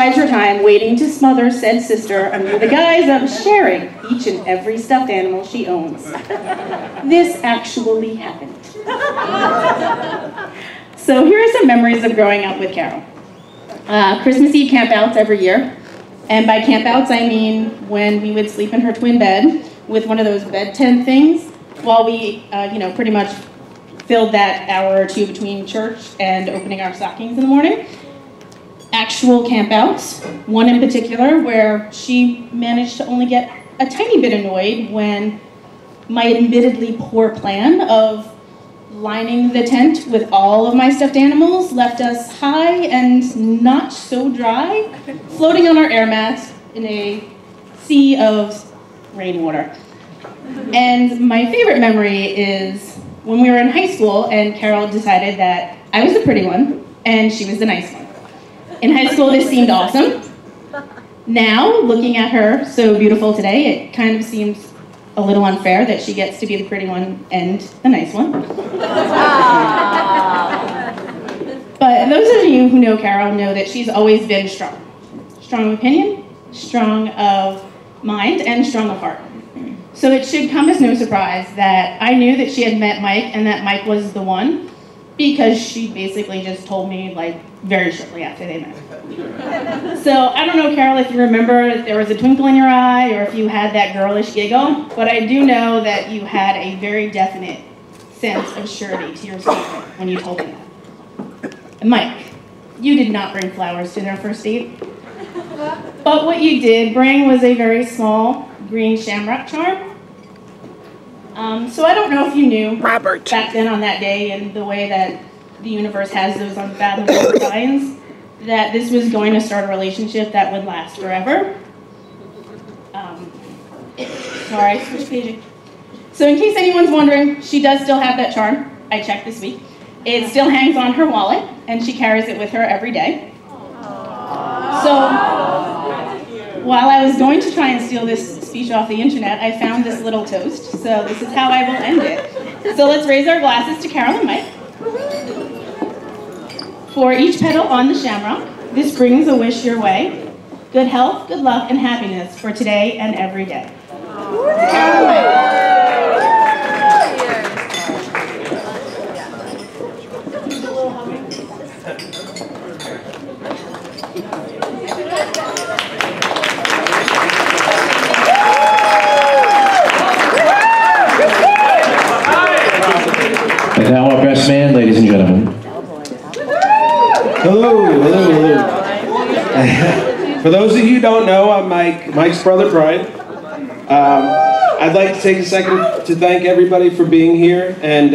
bides her time waiting to smother said sister under the guise of sharing each and every stuffed animal she owns. This actually happened. So here are some memories of growing up with Carol. Christmas Eve campouts every year. And by campouts, I mean when we would sleep in her twin bed with one of those bed tent things while we, pretty much filled that hour or two between church and opening our stockings in the morning. Actual campouts, one in particular where she managed to only get a tiny bit annoyed when my admittedly poor plan of lining the tent with all of my stuffed animals left us high and not so dry, floating on our air mats in a sea of rainwater. And my favorite memory is when we were in high school and Carol decided that I was the pretty one and she was the nice one. In high school, this seemed awesome. Now, looking at her so beautiful today, it kind of seems a little unfair that she gets to be the pretty one and the nice one. But those of you who know Carol know that she's always been strong. Strong of opinion, strong of mind, and strong of heart. So it should come as no surprise that I knew that she had met Mike and that Mike was the one because she basically just told me very shortly after they met. So I don't know, Carol, if you remember if there was a twinkle in your eye or if you had that girlish giggle, but I do know that you had a very definite sense of surety to your statement when you told me that. And Mike, you did not bring flowers to their first date. But what you did bring was a very small green shamrock charm. So I don't know if you knew Robert back then on that day and the way that the universe has those unfathomable signs that this was going to start a relationship that would last forever. Sorry, switch paging. So in case anyone's wondering, she does still have that charm. I checked this week. It still hangs on her wallet, and she carries it with her every day. So while I was going to try and steal this speech off the internet, I found this little toast. So this is how I will end it. So let's raise our glasses to Carol and Mike. For each petal on the shamrock, this brings a wish your way. Good health, good luck, and happiness for today and every day. Carol and Mike. And now our best man, ladies and gentlemen. Hello, hello, hello. For those of you who don't know, I'm Mike's brother, Brian. I'd like to take a second to thank everybody for being here, and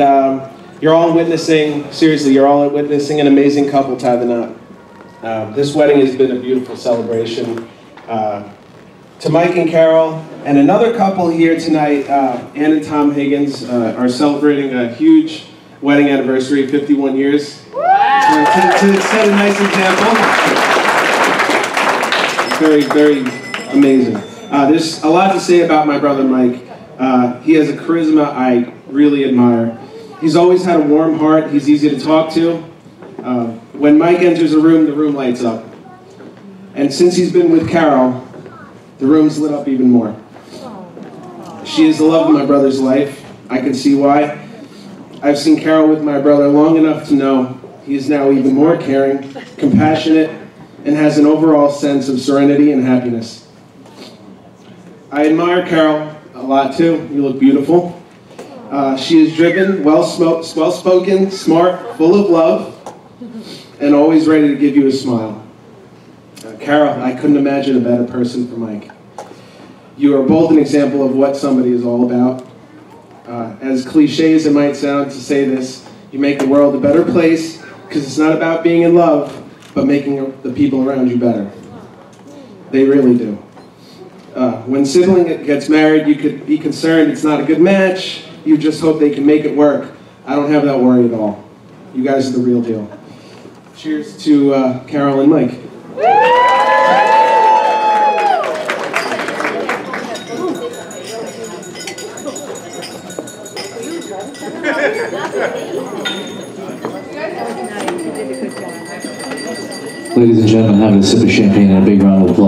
you're all witnessing, seriously, you're all witnessing an amazing couple tie the knot. This wedding has been a beautiful celebration. To Mike and Carol, and another couple here tonight, Ann and Tom Higgins, are celebrating a huge wedding anniversary, 51 years. To set a nice example. Very, very amazing. There's a lot to say about my brother Mike. He has a charisma I really admire. He's always had a warm heart. He's easy to talk to. When Mike enters a room, the room lights up. And since he's been with Carol, the room's lit up even more. She is the love of my brother's life. I can see why. I've seen Carol with my brother long enough to know he is now even more caring, compassionate, and has an overall sense of serenity and happiness. I admire Carol a lot too. You look beautiful. She is driven, well-spoken, smart, full of love, and always ready to give you a smile. Carol, I couldn't imagine a better person for Mike. You are both an example of what somebody is all about. As cliche as it might sound to say this, you make the world a better place because it's not about being in love, but making the people around you better. They really do. When sibling gets married, you could be concerned it's not a good match. You just hope they can make it work. I don't have that worry at all. You guys are the real deal. Cheers to Carol and Mike. Ladies and gentlemen, have a sip of champagne and a big round of applause.